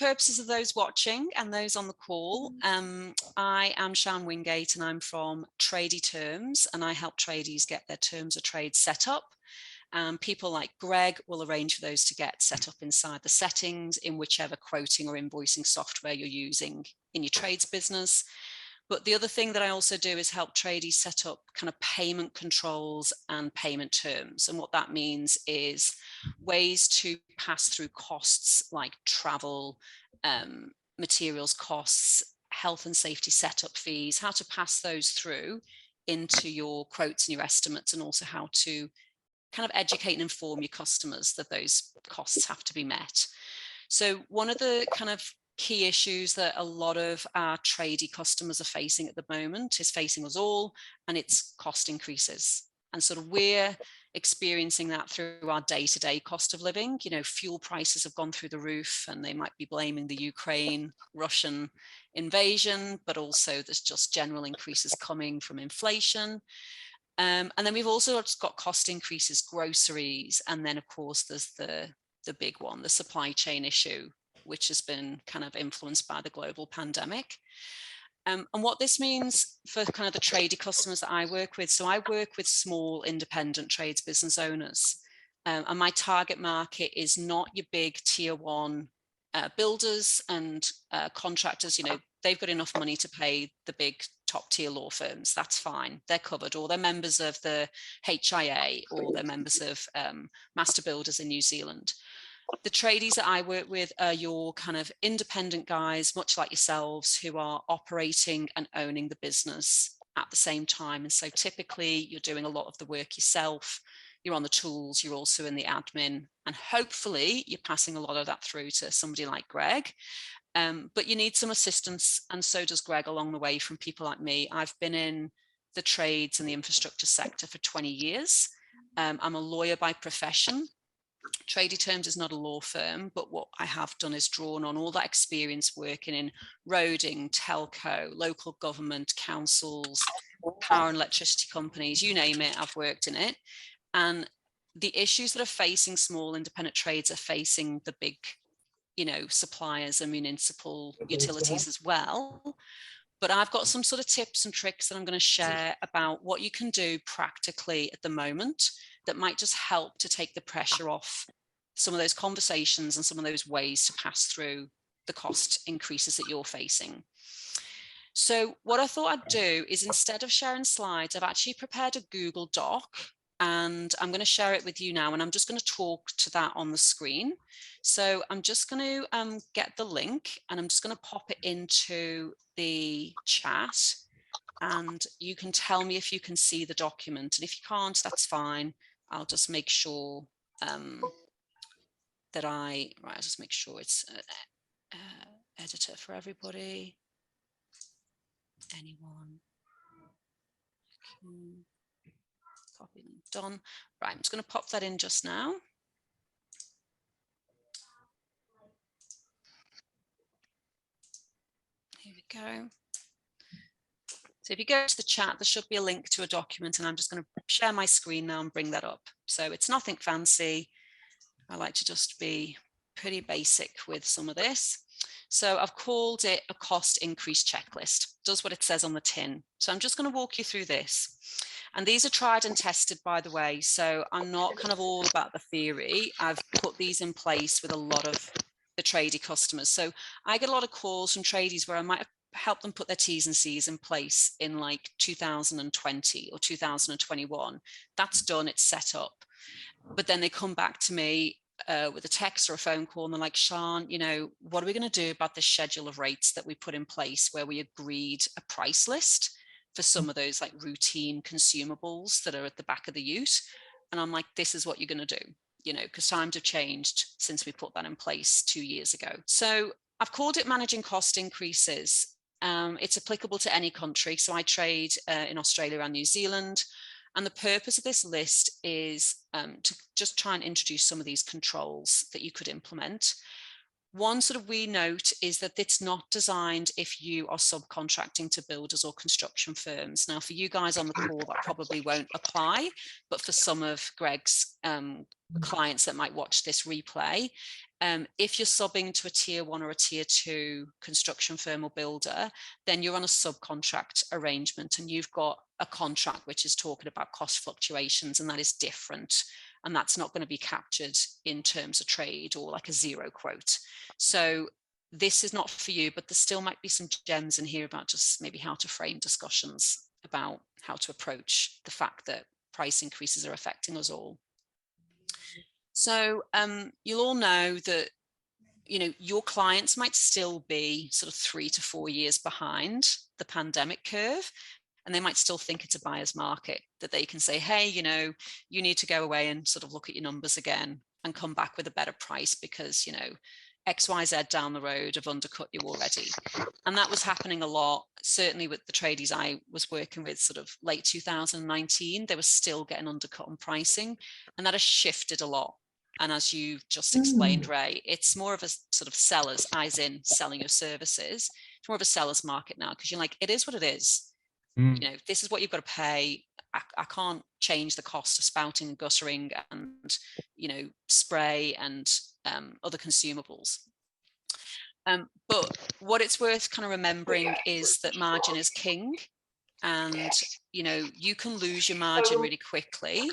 purposes of those watching and those on the call, I am Sian Wingate and I'm from TradieTerms, and I help tradies get their terms of trade set up. People like Greg will arrange for those to get set up inside the settings in whichever quoting or invoicing software you're using in your trades business. But the other thing that I also do is help tradies set up kind of payment controls and payment terms. And what that means is ways to pass through costs like travel, materials costs, health and safety setup fees, how to pass those through into your quotes and your estimates, and also how to kind of educate and inform your customers that those costs have to be met. So one of the kind of key issues that a lot of our tradie customers are facing at the moment is facing us all, and it's cost increases. And sort of we're experiencing that through our day-to-day cost of living. You know, fuel prices have gone through the roof, and they might be blaming the Ukraine-Russian invasion, but also there's just general increases coming from inflation. And then we've also got cost increases, groceries, and then of course there's the big one, the supply chain issue, which has been kind of influenced by the global pandemic. And what this means for kind of the tradie customers that I work with. So I work with small independent trades business owners, and my target market is not your big tier one builders and contractors. You know, they've got enough money to pay the big top tier law firms. That's fine. They're covered, or they're members of the HIA, or they're members of master builders in New Zealand. The tradies that I work with are your kind of independent guys, much like yourselves, who are operating and owning the business at the same time. And so typically you're doing a lot of the work yourself. You're on the tools, you're also in the admin, and hopefully you're passing a lot of that through to somebody like Greg. But you need some assistance, and so does Greg along the way, from people like me. I've been in the trades and the infrastructure sector for 20 years. I'm a lawyer by profession. TradieTerms is not a law firm, but what I have done is drawn on all that experience working in roading, telco, local government, councils, power and electricity companies, you name it, I've worked in it. And the issues that are facing small independent trades are facing the big, you know, suppliers and municipal utilities as well. But I've got some sort of tips and tricks that I'm going to share about what you can do practically at the moment that might just help to take the pressure off some of those conversations and some of those ways to pass through the cost increases that you're facing. So what I thought I'd do is, instead of sharing slides, I've actually prepared a Google Doc, and I'm going to share it with you now, and I'm just going to talk to that on the screen. So I'm just going to get the link, and I'm just going to pop it into the chat, and you can tell me if you can see the document, and if you can't, that's fine. I'll just make sure that I'll just make sure it's editor for everybody. Anyone? Copy and done. Right, I'm just going to pop that in just now. Here we go. So if you go to the chat, there should be a link to a document, and I'm just going to share my screen now and bring that up. So it's nothing fancy. I like to just be pretty basic with some of this. So I've called it a cost increase checklist. Does what it says on the tin. So I'm just going to walk you through this. And these are tried and tested, by the way. So I'm not kind of all about the theory. I've put these in place with a lot of the tradie customers. So I get a lot of calls from tradies where I might help them put their T's and C's in place in like 2020 or 2021. That's done, it's set up. But then they come back to me with a text or a phone call, and they're like, Sian, you know, what are we going to do about this schedule of rates that we put in place, where we agreed a price list for some of those like routine consumables that are at the back of the ute? And I'm like, this is what you're going to do, you know, because times have changed since we put that in place 2 years ago. So I've called it managing cost increases. It's applicable to any country. So I trade in Australia and New Zealand. And the purpose of this list is to just try and introduce some of these controls that you could implement. One sort of wee note is that it's not designed if you are subcontracting to builders or construction firms. Now, for you guys on the call, that probably won't apply, but for some of Greg's clients that might watch this replay, If you're subbing to a tier 1 or a tier 2 construction firm or builder, then you're on a subcontract arrangement and you've got a contract which is talking about cost fluctuations, and that is different. And that's not going to be captured in terms of trade or like a zero quote. So this is not for you, but there still might be some gems in here about just maybe how to frame discussions about how to approach the fact that price increases are affecting us all. So you'll all know that, you know, your clients might still be sort of 3 to 4 years behind the pandemic curve, and they might still think it's a buyer's market, that they can say, hey, you know, you need to go away and sort of look at your numbers again and come back with a better price because, you know, XYZ down the road have undercut you already. And that was happening a lot, certainly with the tradies I was working with sort of late 2019, they were still getting undercut on pricing, and that has shifted a lot. And as you just explained, Ray, it's more of a sort of sellers, eyes in, selling your services. It's more of a seller's market now, because you're like, it is what it is. You know, this is what you've got to pay. I can't change the cost of spouting and guttering and, you know, spray and other consumables. But what it's worth kind of remembering is that margin is king, and, you know, you can lose your margin really quickly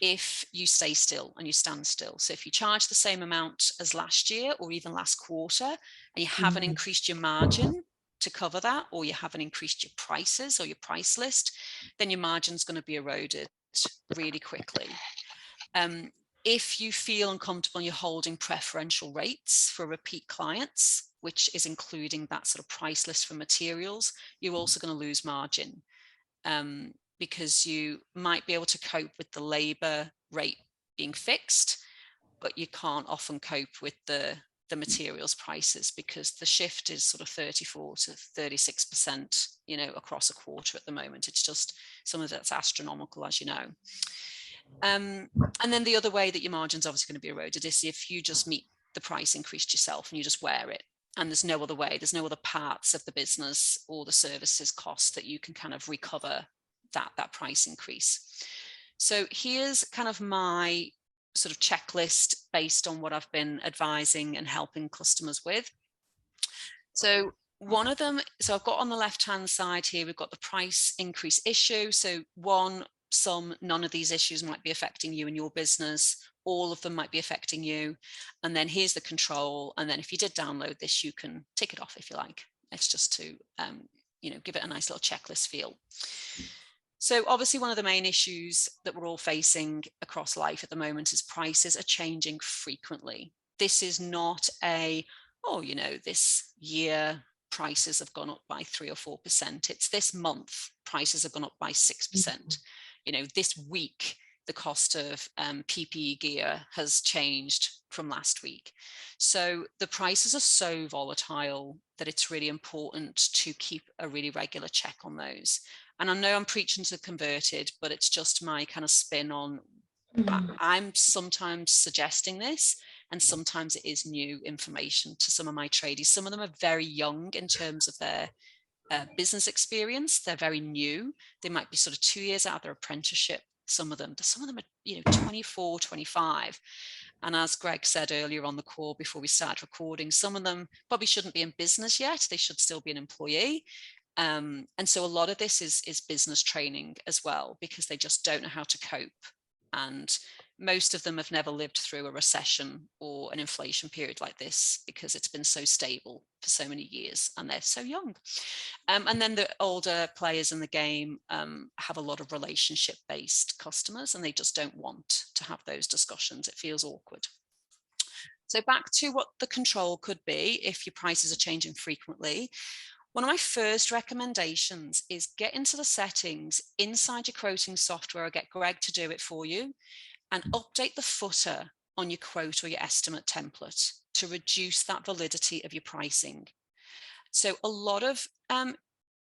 if you stay still and you stand still. So if you charge the same amount as last year or even last quarter, and you haven't increased your margin to cover that, or you haven't increased your prices or your price list, then your margin's going to be eroded really quickly. If you feel uncomfortable and you're holding preferential rates for repeat clients, which is including that sort of price list for materials, you're also going to lose margin. Because you might be able to cope with the labor rate being fixed, but you can't often cope with the materials prices, because the shift is sort of 34 to 36%, you know, across a quarter at the moment. It's just some of that's astronomical, as you know. And then the other way that your margin's obviously going to be eroded is if you just meet the price increase yourself and you just wear it, and there's no other way, there's no other parts of the business or the services cost that you can kind of recover that price increase. So here's kind of my sort of checklist based on what I've been advising and helping customers with. So one of them, so I've got on the left-hand side here, we've got the price increase issue. So one, some, none of these issues might be affecting you and your business. All of them might be affecting you. And then here's the control. And then if you did download this, you can tick it off if you like. It's just to, you know, give it a nice little checklist feel. So obviously one of the main issues that we're all facing across life at the moment is prices are changing frequently. This is not a, oh, you know, this year prices have gone up by 3 or 4%. It's this month prices have gone up by 6%. You know, this week the cost of PPE gear has changed from last week. So the prices are so volatile that it's really important to keep a really regular check on those. And I know I'm preaching to the converted, but it's just my kind of spin on, I'm sometimes suggesting this, and sometimes it is new information to some of my tradies. Some of them are very young in terms of their business experience. They're very new. They might be sort of 2 years out of their apprenticeship. Some of them are, you know, 24, 25. And as Greg said earlier on the call before we started recording, some of them probably shouldn't be in business yet. They should still be an employee. And so a lot of this is business training as well, because they just don't know how to cope. And most of them have never lived through a recession or an inflation period like this, because it's been so stable for so many years and they're so young. And then the older players in the game have a lot of relationship-based customers, and they just don't want to have those discussions. It feels awkward. So back to what the control could be if your prices are changing frequently. One of my first recommendations is get into the settings inside your quoting software, or get Greg to do it for you, and update the footer on your quote or your estimate template to reduce that validity of your pricing. So a lot of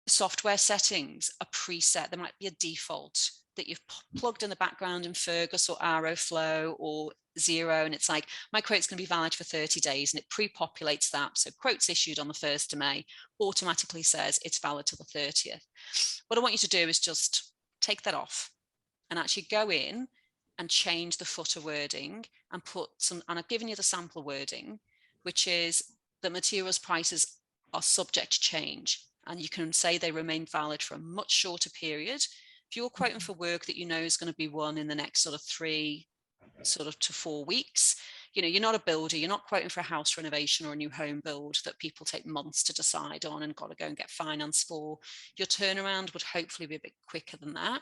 software settings are preset. There might be a default that you've plugged in the background in Fergus or Aeroflow or Xero, and it's like, my quote's going to be valid for 30 days, and it pre-populates that. So quotes issued on the 1st of May automatically says it's valid till the 30th. What I want you to do is just take that off and actually go in and change the footer wording and put some, and I've given you the sample wording, which is that materials prices are subject to change, and you can say they remain valid for a much shorter period. If you're quoting for work that you know is going to be won in the next sort of 3 to 4 weeks, you know, you're not a builder, you're not quoting for a house renovation or a new home build that people take months to decide on and got to go and get finance for. Your turnaround would hopefully be a bit quicker than that.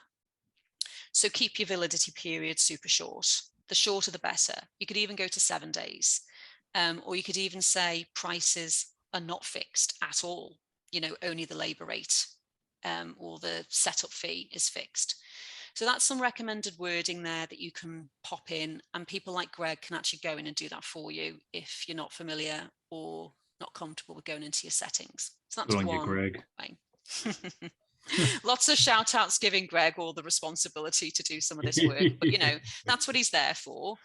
So keep your validity period super short. The shorter, the better. You could even go to 7 days. Or you could even say prices are not fixed at all. You know, only the labour rate or the setup fee is fixed. So that's some recommended wording there that you can pop in, and people like Greg can actually go in and do that for you if you're not familiar or not comfortable with going into your settings. So that's one Greg. way. Lots of shout outs giving Greg all the responsibility to do some of this work, but you know, that's what he's there for.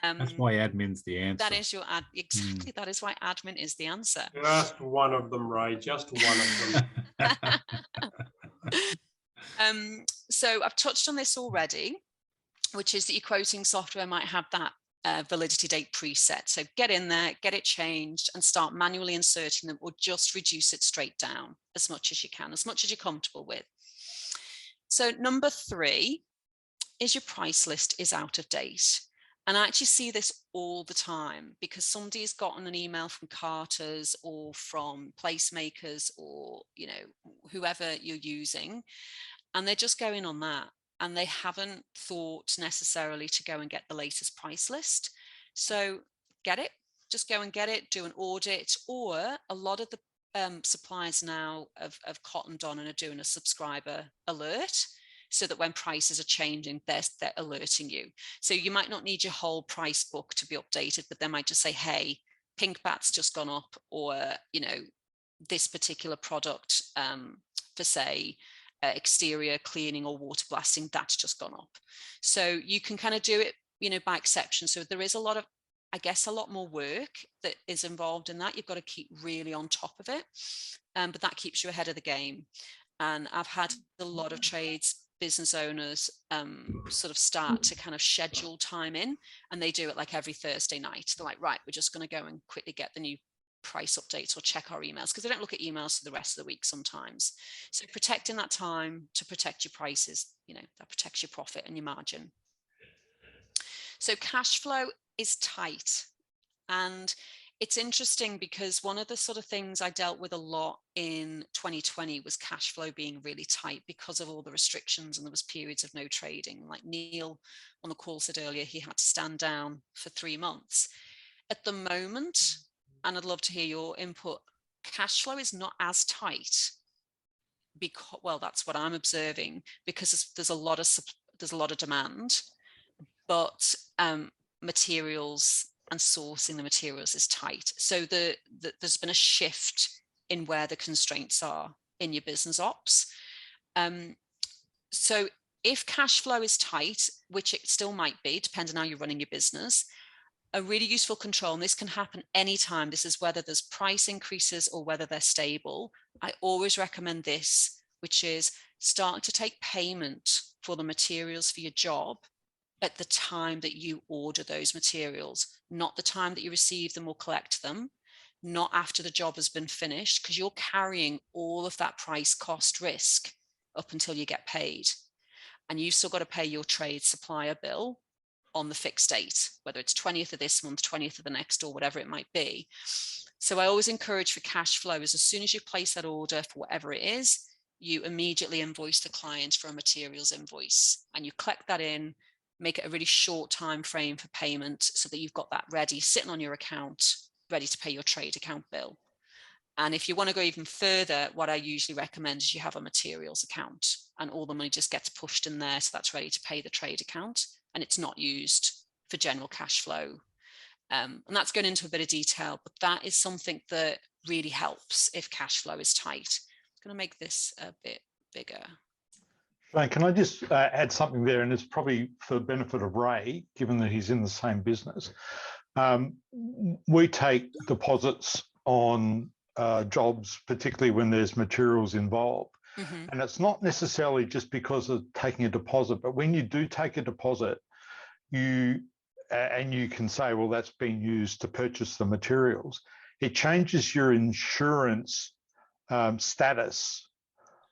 That's why admin's the answer. That is your exactly. That is why admin is the answer. Just one of them, Ray. Just one of them. So I've touched on this already, which is that your quoting software might have that validity date preset. So get in there, get it changed, and start manually inserting them, or just reduce it straight down as much as you can, as much as you're comfortable with. So number 3 is your price list is out of date. And I actually see this all the time because somebody's gotten an email from Carter's or from Placemakers or, you know, whoever you're using, and they're just going on that. And they haven't thought necessarily to go and get the latest price list. So get it, just go and get it, do an audit, or a lot of the suppliers now have cottoned on and are doing a subscriber alert so that when prices are changing, they're alerting you. So you might not need your whole price book to be updated, but they might just say, hey, pink bat's just gone up, or, you know, this particular product for say, exterior cleaning or water blasting, that's just gone up. So you can kind of do it, you know, by exception. So there is a lot of, I guess, a lot more work that is involved in that. You've got to keep really on top of it, but that keeps you ahead of the game. And I've had a lot of trades business owners sort of start to kind of schedule time in, and they do it like every Thursday night. They're like, right, we're just going to go and quickly get the new price updates or check our emails, because they don't look at emails for the rest of the week sometimes. So protecting that time to protect your prices, you know, that protects your profit and your margin. So cash flow is tight, and it's interesting because one of the sort of things I dealt with a lot in 2020 was cash flow being really tight because of all the restrictions, and there was periods of no trading. Like Neil on the call said earlier, he had to stand down for 3 months. At the moment, and I'd love to hear your input, cash flow is not as tight because, well, that's what I'm observing, because there's a lot of demand, but materials and sourcing the materials is tight. So there's been a shift in where the constraints are in your business ops. So if cash flow is tight, which it still might be, depending on how you're running your business, a really useful control, and this can happen anytime, this is whether there's price increases or whether they're stable. I always recommend this, which is starting to take payment for the materials for your job at the time that you order those materials, not the time that you receive them or collect them, not after the job has been finished, because you're carrying all of that price cost risk up until you get paid. And you've still got to pay your trade supplier bill on the fixed date, whether it's 20th of this month, 20th of the next, or whatever it might be. So I always encourage for cash flow is as soon as you place that order for whatever it is, you immediately invoice the client for a materials invoice, and you collect that in, make it a really short time frame for payment so that you've got that ready, sitting on your account, ready to pay your trade account bill. And if you want to go even further, what I usually recommend is you have a materials account, and all the money just gets pushed in there, so that's ready to pay the trade account, and it's not used for general cash flow. And that's going into a bit of detail, but that is something that really helps if cash flow is tight. I'm going to make this a bit bigger. Shane, can I just add something there, and it's probably for the benefit of Ray, given that he's in the same business. We take deposits on jobs, particularly when there's materials involved. Mm-hmm. And it's not necessarily just because of taking a deposit, but when you do take a deposit, and you can say, well, that's been used to purchase the materials. It changes your insurance status,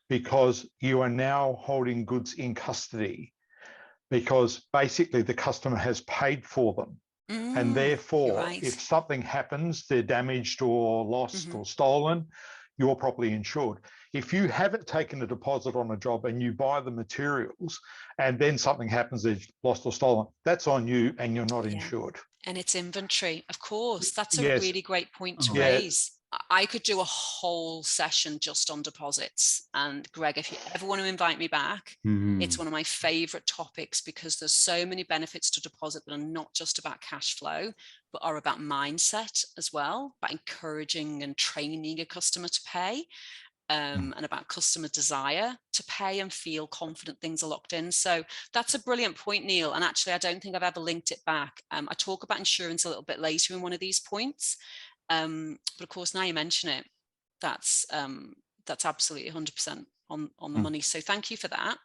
because you are now holding goods in custody, because basically the customer has paid for them. And therefore, right. if something happens, they're damaged or lost or stolen, you're properly insured. If you haven't taken a deposit on a job and you buy the materials and then something happens, they're lost or stolen, that's on you and you're not insured. And it's inventory, of course. That's a Yes. really great point to Yeah. raise. I could do a whole session just on deposits. And Greg, if you ever want to invite me back, it's one of my favorite topics, because there's so many benefits to deposit that are not just about cash flow, but are about mindset as well, about encouraging and training a customer to pay. And about customer desire to pay and feel confident things are locked in. So that's a brilliant point, Neil. And actually, I don't think I've ever linked it back. I talk about insurance a little bit later in one of these points. But of course, now you mention it, that's absolutely 100% on the money. So thank you for that.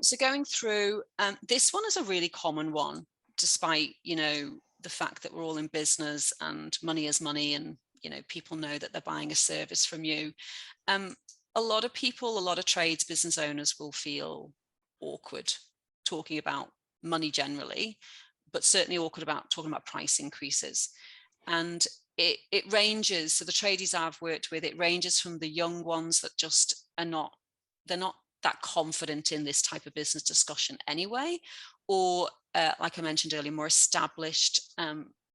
So going through, this one is a really common one, despite, the fact that we're all in business and money is money, and people know that they're buying a service from you. A lot of people, a lot of trades business owners will feel awkward talking about money generally, but certainly awkward about talking about price increases. And it ranges. So the tradies I've worked with, it ranges from the young ones that just they're not that confident in this type of business discussion anyway, or like I mentioned earlier, more established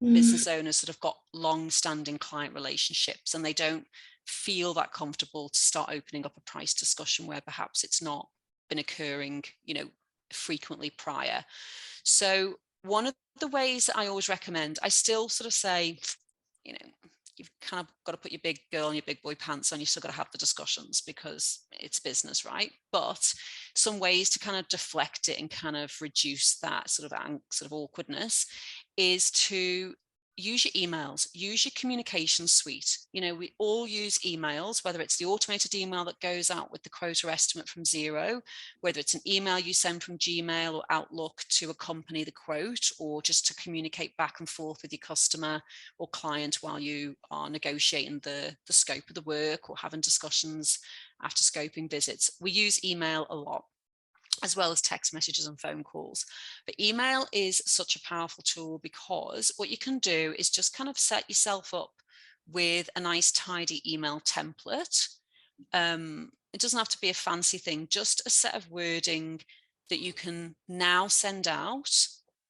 business owners that have got long-standing client relationships, and they don't feel that comfortable to start opening up a price discussion where perhaps it's not been occurring, frequently prior. So one of the ways that I always recommend, I still sort of say, you've kind of got to put your big girl and your big boy pants on. You've still got to have the discussions because it's business, right? But some ways to kind of deflect it and kind of reduce that sort of awkwardness is to use your emails, use your communication suite. We all use emails, whether it's the automated email that goes out with the quota estimate from Xero, whether it's an email you send from Gmail or Outlook to accompany the quote, or just to communicate back and forth with your customer or client while you are negotiating the scope of the work or having discussions after scoping visits. We use email a lot, as well as text messages and phone calls. But email is such a powerful tool, because what you can do is just kind of set yourself up with a nice tidy email template. It doesn't have to be a fancy thing, just a set of wording that you can now send out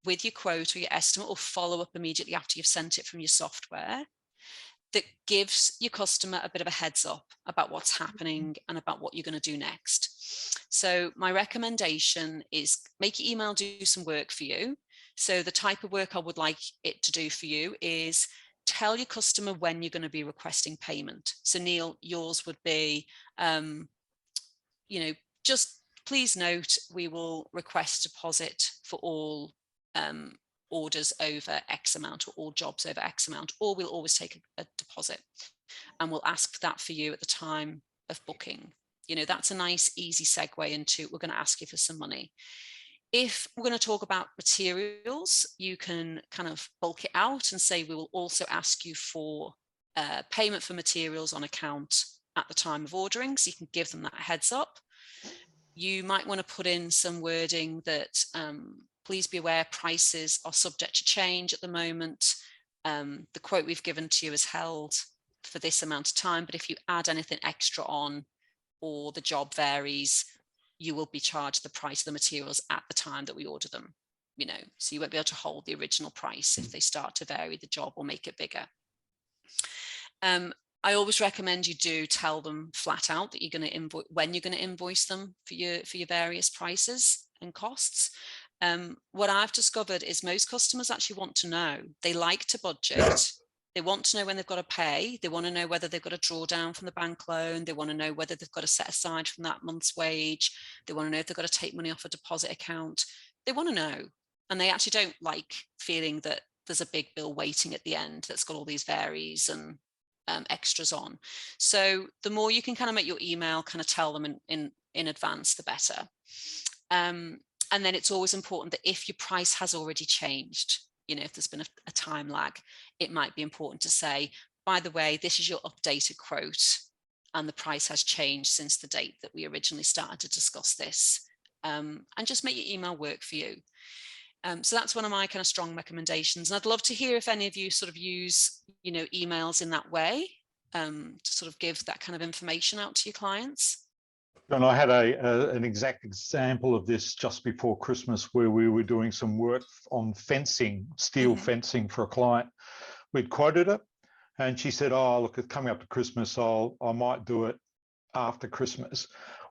with your quote or your estimate, or follow up immediately after you've sent it from your software, that gives your customer a bit of a heads up about what's happening and about what you're going to do next. So my recommendation is make your email do some work for you. So the type of work I would like it to do for you is tell your customer when you're going to be requesting payment. So Neil, yours would be, just please note, we will request deposit for all orders over X amount, or all jobs over X amount, or we'll always take a deposit, and we'll ask that for you at the time of booking. That's a nice easy segue into, we're going to ask you for some money. If we're going to talk about materials, you can kind of bulk it out and say, we will also ask you for payment for materials on account at the time of ordering, so you can give them that heads up. You might want to put in some wording that please be aware prices are subject to change at the moment. The quote we've given to you is held for this amount of time, but if you add anything extra on, or the job varies, you will be charged the price of the materials at the time that we order them. So you won't be able to hold the original price if they start to vary the job or make it bigger. I always recommend you do tell them flat out that you're going to invoice, when you're going to invoice them for your various prices and costs. What I've discovered is most customers actually want to know. They like to budget. They want to know when they've got to pay. They want to know whether they've got to draw down from the bank loan. They want to know whether they've got to set aside from that month's wage. They want to know if they've got to take money off a deposit account. They want to know. And they actually don't like feeling that there's a big bill waiting at the end that's got all these varies and extras on. So the more you can kind of make your email kind of tell them in advance, the better. And then it's always important that if your price has already changed, you know, if there's been a time lag, it might be important to say, by the way, this is your updated quote, and the price has changed since the date that we originally started to discuss this. And just make your email work for you. So that's one of my kind of strong recommendations. And I'd love to hear if any of you sort of use, you know, emails in that way, to sort of give that kind of information out to your clients. And I had an exact example of this just before Christmas, where we were doing some work on fencing, steel fencing for a client. We'd quoted it, and she said, "Oh, look, it's coming up to Christmas. I might do it after Christmas."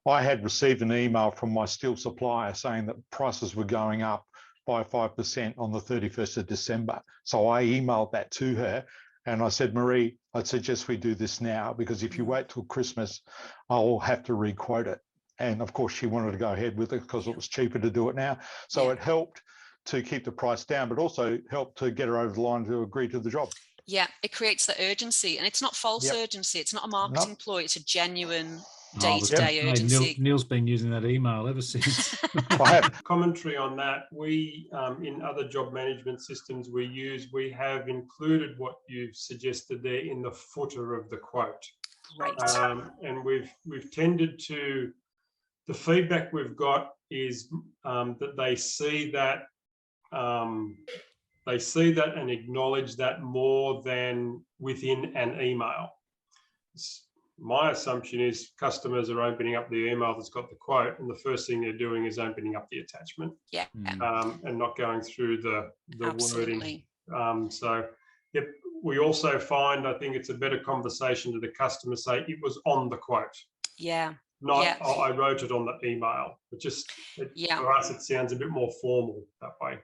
I had received an email from my steel supplier saying that prices were going up by 5% on the 31st of December. So I emailed that to her, and I said, "Marie, I'd suggest we do this now, because if you wait till Christmas, I'll have to re-quote it." And of course, she wanted to go ahead with it because it was cheaper to do it now. So it helped to keep the price down, but also helped to get her over the line to agree to the job. Yeah, it creates the urgency, and it's not false urgency. It's not a marketing ploy. It's a genuine day-to-day urgency. Neil's been using that email ever since. I have Commentary on that. We, in other job management systems we have included what you've suggested there in the footer of the quote. Great. And we've tended to, the feedback we've got is that they see that and acknowledge that more than within an email. My assumption is customers are opening up the email that's got the quote, and the first thing they're doing is opening up the attachment, and not going through the wording. So, yep. We also find, I think it's a better conversation to the customer say it was on the quote. Yeah. Not, oh, I wrote it on the email. But for us, it sounds a bit more formal that way.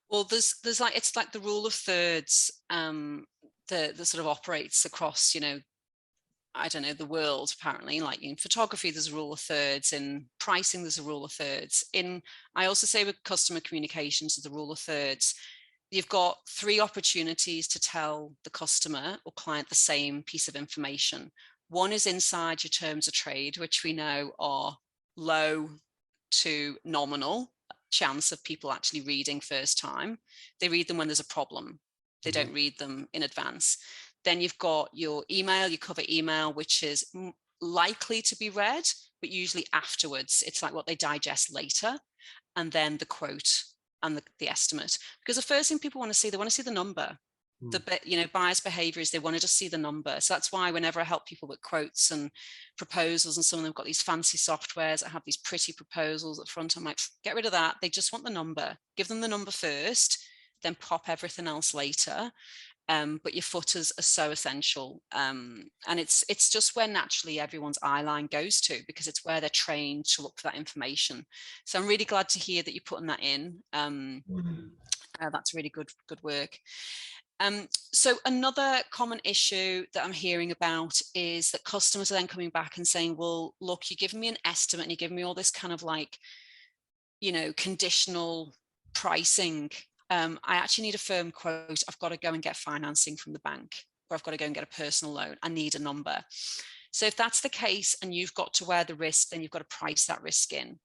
Well, there's like, it's like the rule of thirds that sort of operates across, you know, I don't know, the world, apparently. Like in photography, there's a rule of thirds. In pricing, there's a rule of thirds. I also say with customer communications, there's a rule of thirds. You've got 3 opportunities to tell the customer or client the same piece of information. One is inside your terms of trade, which we know are low to nominal chance of people actually reading first time. They read them when there's a problem. They don't read them in advance. Then you've got your email, your cover email, which is likely to be read, but usually afterwards. It's like what they digest later. And then the quote and the estimate. Because the first thing people want to see, they want to see the number. Buyers' behavior is they want to just see the number. So that's why whenever I help people with quotes and proposals, and some of them have got these fancy softwares that have these pretty proposals at front, I'm like, get rid of that. They just want the number. Give them the number first, then pop everything else later. But your footers are so essential. And it's just where naturally everyone's eye line goes to, because it's where they're trained to look for that information. So I'm really glad to hear that you're putting that in. That's really good work. So another common issue that I'm hearing about is that customers are then coming back and saying, well, look, you're giving me an estimate and you're giving me all this kind of like, you know, conditional pricing. I actually need a firm quote. I've got to go and get financing from the bank, or I've got to go and get a personal loan. I need a number. So if that's the case and you've got to wear the risk, then you've got to price that risk in.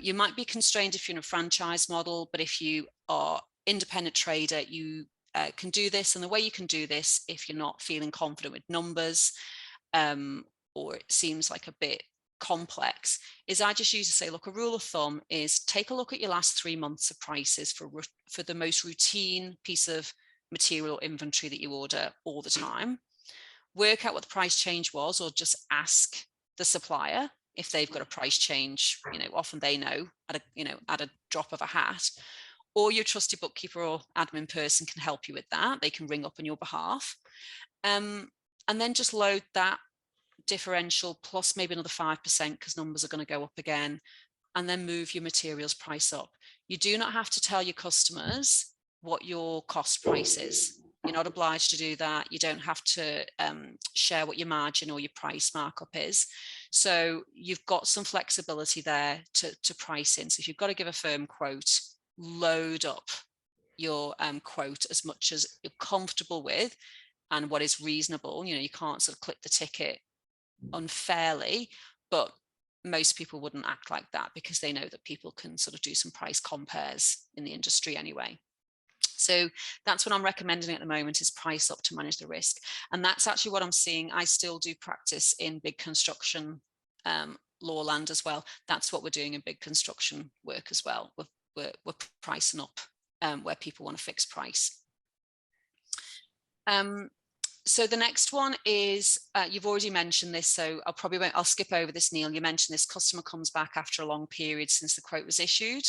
You might be constrained if you're in a franchise model, but if you are independent trader, you can do this. And the way you can do this, if you're not feeling confident with numbers, or it seems like a bit complex, is I just usually say, look, a rule of thumb is take a look at your last 3 months of prices for the most routine piece of material inventory that you order all the time. Work out what the price change was, or just ask the supplier if they've got a price change. You know, often they know at a drop of a hat. Or your trusted bookkeeper or admin person can help you with that. They can ring up on your behalf. And then just load that differential plus maybe another 5%, because numbers are going to go up again, and then move your materials price up. You do not have to tell your customers what your cost price is. You're not obliged to do that. You don't have to share what your margin or your price markup is. So you've got some flexibility there to price in. So if you've got to give a firm quote, load up your quote as much as you're comfortable with and what is reasonable. You know, you can't sort of clip the ticket unfairly, but most people wouldn't act like that because they know that people can sort of do some price compares in the industry anyway. So that's what I'm recommending at the moment, is price up to manage the risk. And that's actually what I'm seeing. I still do practice in big construction law land as well. That's what we're doing in big construction work as well. We're pricing up where people want a fixed price. So the next one is, you've already mentioned this, so I'll skip over this, Neil. You mentioned this: customer comes back after a long period since the quote was issued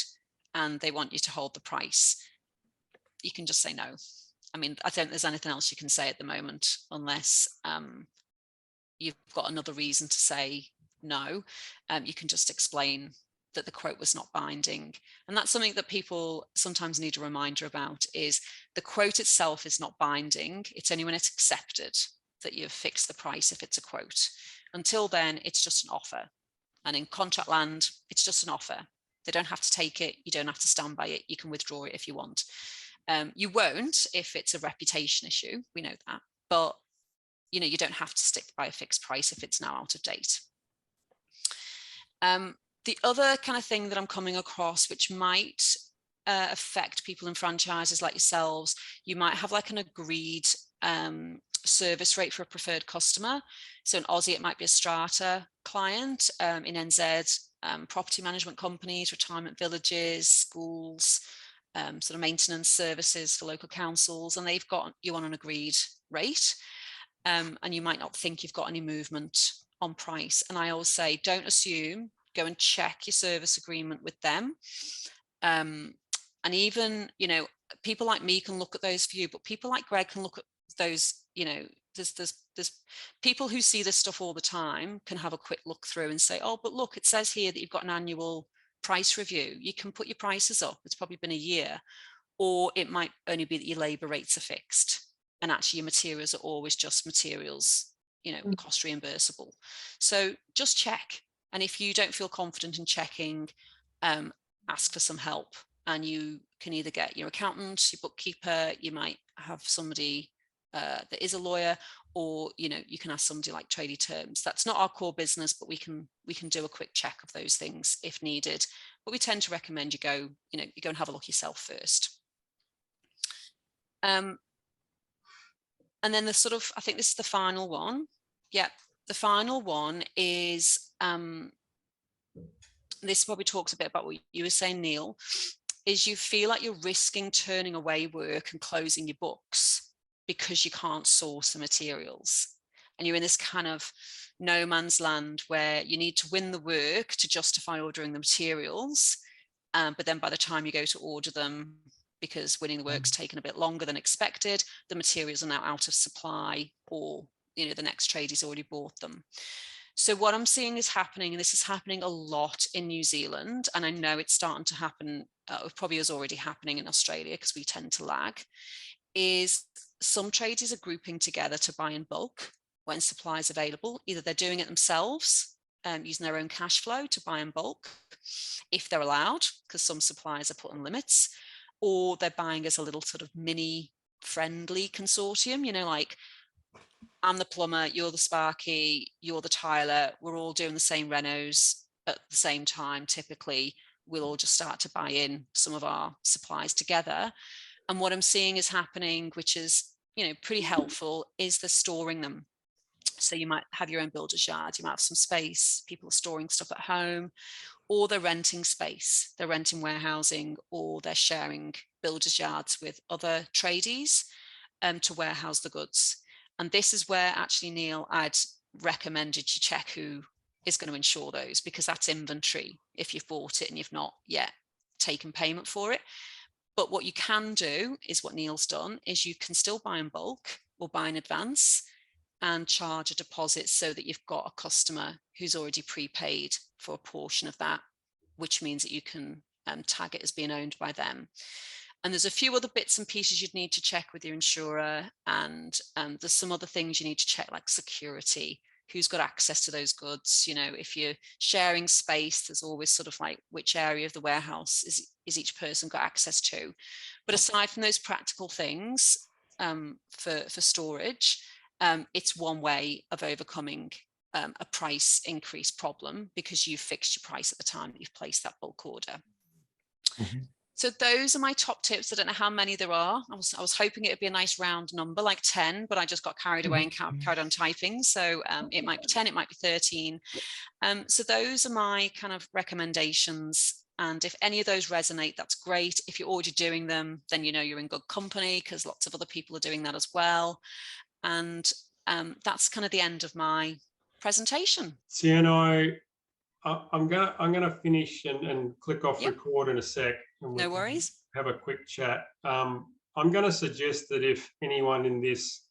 and they want you to hold the price. You can just say no. I mean, I don't think there's anything else you can say at the moment, unless you've got another reason to say no. You can just explain that the quote was not binding. And that's something that people sometimes need a reminder about, is the quote itself is not binding. It's only when it's accepted that you've fixed the price if it's a quote. Until then, it's just an offer. And in contract land, it's just an offer. They don't have to take it. You don't have to stand by it. You can withdraw it if you want. You won't if it's a reputation issue. We know that. But you know, you don't have to stick by a fixed price if it's now out of date. The other kind of thing that I'm coming across, which might affect people in franchises like yourselves, you might have like an agreed service rate for a preferred customer. So in Aussie, it might be a strata client. In NZ, property management companies, retirement villages, schools, sort of maintenance services for local councils, and they've got you on an agreed rate. And you might not think you've got any movement on price. And I always say, don't assume. Go and check your service agreement with them. And even, you know, people like me can look at those for you, but people like Greg can look at those, you know, there's people who see this stuff all the time can have a quick look through and say, oh, but look, it says here that you've got an annual price review. You can put your prices up. It's probably been a year. Or it might only be that your labour rates are fixed and actually your materials are always just materials, you know, cost reimbursable. So just check. And if you don't feel confident in checking, ask for some help. And you can either get your accountant, your bookkeeper, you might have somebody that is a lawyer, or you know, you can ask somebody like TradieTerms. That's not our core business, but we can do a quick check of those things if needed. But we tend to recommend you go and have a look yourself first. And then the sort of, I think this is the final one. Yeah, the final one is, this probably talks a bit about what you were saying, Neil, is you feel like you're risking turning away work and closing your books because you can't source the materials. And you're in this kind of no man's land where you need to win the work to justify ordering the materials. But then by the time you go to order them, because winning the work's taken a bit longer than expected, the materials are now out of supply, or you know, the next tradie's already bought them. So what I'm seeing is happening, and this is happening a lot in New Zealand, and I know it's starting to happen, probably is already happening in Australia because we tend to lag, is some tradies are grouping together to buy in bulk when supply is available. Either they're doing it themselves, using their own cash flow to buy in bulk, if they're allowed, because some suppliers are putting limits, or they're buying as a little sort of mini friendly consortium, you know, like I'm the plumber, you're the sparky, you're the tiler, we're all doing the same renos at the same time. Typically, we'll all just start to buy in some of our supplies together. And what I'm seeing is happening, which is, you know, pretty helpful, is the storing them. So you might have your own builder's yard, you might have some space, people are storing stuff at home, or they're renting space, they're renting warehousing, or they're sharing builder's yards with other tradies to warehouse the goods. And this is where actually, Neil, I'd recommended you check who is going to insure those, because that's inventory if you've bought it and you've not yet taken payment for it. But what you can do is what Neil's done, is you can still buy in bulk or buy in advance and charge a deposit so that you've got a customer who's already prepaid for a portion of that, which means that you can tag it as being owned by them. And there's a few other bits and pieces you'd need to check with your insurer, and there's some other things you need to check, like security, who's got access to those goods. You know, if you're sharing space, there's always sort of like, which area of the warehouse is each person got access to. But aside from those practical things for storage, it's one way of overcoming a price increase problem because you've fixed your price at the time that you've placed that bulk order. Mm-hmm. So those are my top tips. I don't know how many there are. I was hoping it would be a nice round number like 10, but I just got carried away and carried on typing. So it might be 10, it might be 13. So those are my kind of recommendations. And if any of those resonate, that's great. If you're already doing them, then you know you're in good company because lots of other people are doing that as well. And that's kind of the end of my presentation. Sian, I'm gonna finish and click off Yep. record in a sec. And we No can worries. have a quick chat. I'm going to suggest that if anyone in this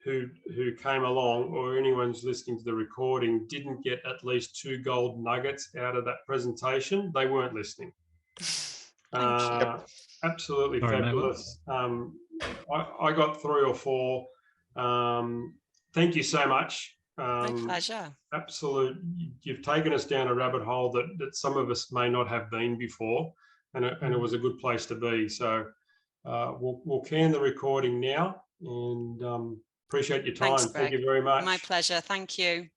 who came along or anyone's listening to the recording didn't get at least 2 gold nuggets out of that presentation, they weren't listening. Thank you. Absolutely fabulous. I got 3 or 4. Thank you so much. My pleasure. Absolute. You've taken us down a rabbit hole that some of us may not have been before, and it was a good place to be. So we'll can the recording now, and appreciate your time. Thanks, Thank you very much. My pleasure. Thank you.